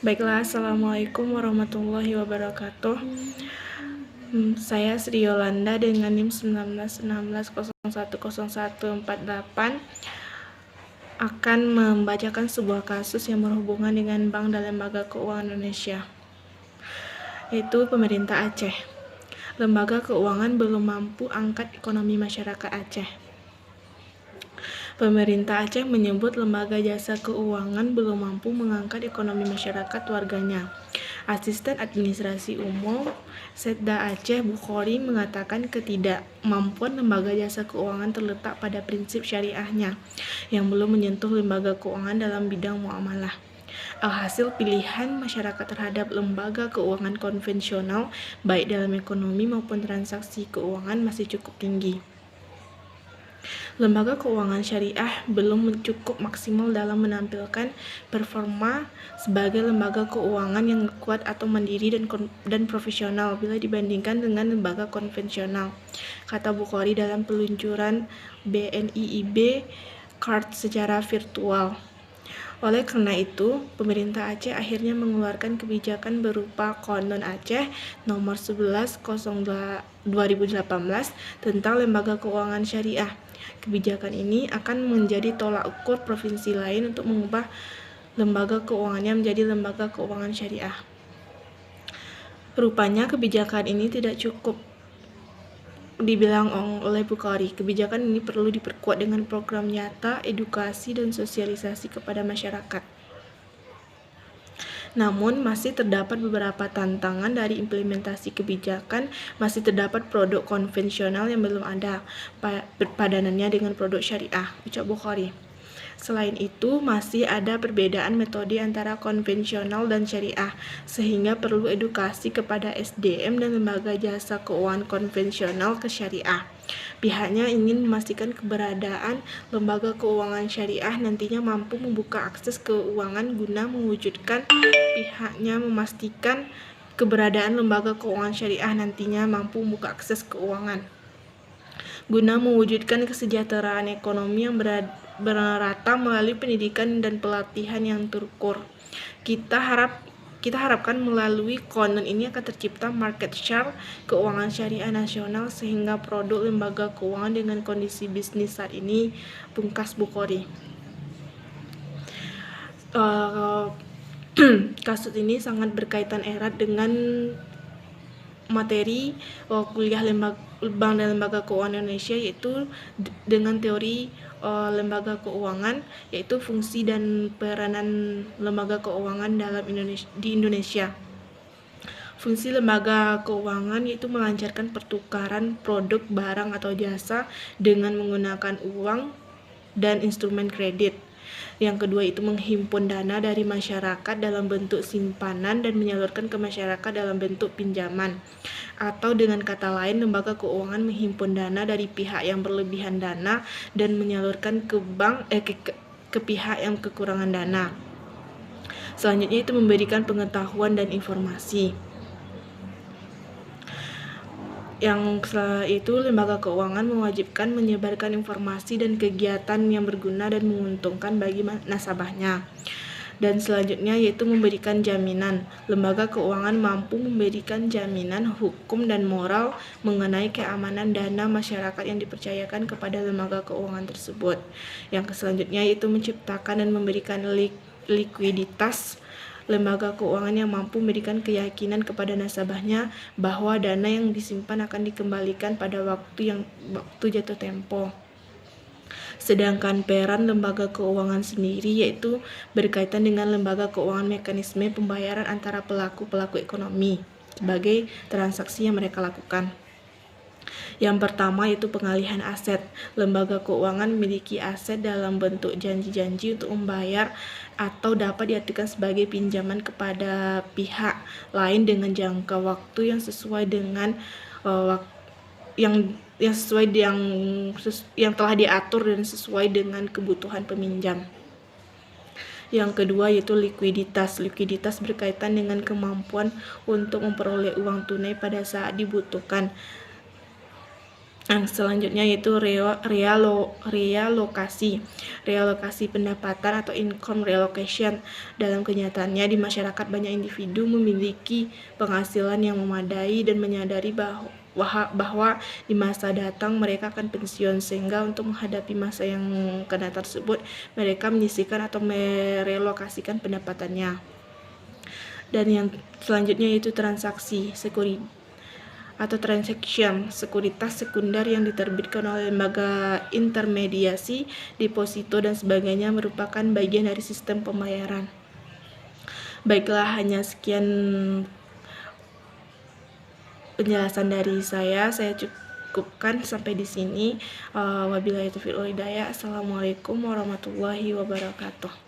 Baiklah, Assalamualaikum warahmatullahi wabarakatuh. Saya Sri Yolanda dengan NIM 1916010148 akan membacakan sebuah kasus yang berhubungan dengan Bank dan Lembaga Keuangan Indonesia, yaitu pemerintah Aceh. Lembaga keuangan belum mampu angkat ekonomi masyarakat Aceh. Pemerintah Aceh menyebut lembaga jasa keuangan belum mampu mengangkat ekonomi masyarakat warganya. Asisten Administrasi Umum Setda Aceh Bukhori mengatakan ketidakmampuan lembaga jasa keuangan terletak pada prinsip syariahnya yang belum menyentuh lembaga keuangan dalam bidang muamalah. Alhasil, pilihan masyarakat terhadap lembaga keuangan konvensional baik dalam ekonomi maupun transaksi keuangan masih cukup tinggi. Lembaga keuangan syariah belum cukup maksimal dalam menampilkan performa sebagai lembaga keuangan yang kuat atau mandiri dan profesional bila dibandingkan dengan lembaga konvensional, kata Bukhari dalam peluncuran BNIIB Card secara virtual. Oleh karena itu, pemerintah Aceh akhirnya mengeluarkan kebijakan berupa Konon Aceh nomor 11/2018 tentang lembaga keuangan syariah. Kebijakan ini akan menjadi tolak ukur provinsi lain untuk mengubah lembaga keuangannya menjadi lembaga keuangan syariah. Rupanya kebijakan ini tidak cukup, dibilang oleh Bukhari. Kebijakan ini perlu diperkuat dengan program nyata, edukasi, dan sosialisasi kepada masyarakat. Namun, masih terdapat beberapa tantangan dari implementasi kebijakan. Masih terdapat produk konvensional yang belum ada padanannya dengan produk syariah, ucap Bukhari. Selain itu, masih ada perbedaan metode antara konvensional dan syariah, sehingga perlu edukasi kepada SDM dan lembaga jasa keuangan konvensional ke syariah. Pihaknya ingin memastikan keberadaan lembaga keuangan syariah nantinya mampu membuka akses keuangan guna mewujudkan pihaknya memastikan keberadaan lembaga keuangan syariah nantinya mampu membuka akses keuangan guna mewujudkan kesejahteraan ekonomi yang merata melalui pendidikan dan pelatihan yang terukur. Kita harapkan melalui Konon ini akan tercipta market share keuangan syariah nasional sehingga produk lembaga keuangan dengan kondisi bisnis saat ini, pungkas Bukhari. Kasus ini sangat berkaitan erat dengan materi kuliah Bank dan Lembaga Keuangan Indonesia, yaitu dengan teori lembaga keuangan, yaitu fungsi dan peranan lembaga keuangan di Indonesia. Fungsi lembaga keuangan yaitu melancarkan pertukaran produk, barang, atau jasa dengan menggunakan uang dan instrumen kredit. Yang kedua itu menghimpun dana dari masyarakat dalam bentuk simpanan dan menyalurkan ke masyarakat dalam bentuk pinjaman. Atau dengan kata lain, lembaga keuangan menghimpun dana dari pihak yang berlebihan dana dan menyalurkan ke bank ke pihak yang kekurangan dana. Selanjutnya itu memberikan pengetahuan dan informasi. Yang setelah itu, lembaga keuangan mewajibkan menyebarkan informasi dan kegiatan yang berguna dan menguntungkan bagi nasabahnya. Dan selanjutnya yaitu memberikan jaminan. Lembaga keuangan mampu memberikan jaminan hukum dan moral mengenai keamanan dana masyarakat yang dipercayakan kepada lembaga keuangan tersebut. Yang selanjutnya yaitu menciptakan dan memberikan likuiditas. Lembaga keuangan yang mampu memberikan keyakinan kepada nasabahnya bahwa dana yang disimpan akan dikembalikan pada waktu jatuh tempo. Sedangkan peran lembaga keuangan sendiri yaitu berkaitan dengan lembaga keuangan mekanisme pembayaran antara pelaku-pelaku ekonomi sebagai transaksi yang mereka lakukan. Yang pertama yaitu pengalihan aset. Lembaga keuangan memiliki aset dalam bentuk janji-janji untuk membayar atau dapat diartikan sebagai pinjaman kepada pihak lain dengan jangka waktu yang sesuai dengan yang telah diatur dan sesuai dengan kebutuhan peminjam. Yang kedua yaitu likuiditas. Likuiditas berkaitan dengan kemampuan untuk memperoleh uang tunai pada saat dibutuhkan. Yang selanjutnya yaitu realokasi pendapatan atau income relocation. Dalam kenyataannya di masyarakat banyak individu memiliki penghasilan yang memadai dan menyadari bahwa di masa datang mereka akan pensiun, sehingga untuk menghadapi masa yang akan datang tersebut mereka menyisihkan atau merelokasikan pendapatannya. Dan yang selanjutnya yaitu transaksi transaction sekuritas sekunder yang diterbitkan oleh lembaga intermediasi, deposito dan sebagainya merupakan bagian dari sistem pembayaran. Baiklah, hanya sekian penjelasan dari saya cukupkan sampai di sini. Wabillahi taufiq wal hidayah. Assalamualaikum warahmatullahi wabarakatuh.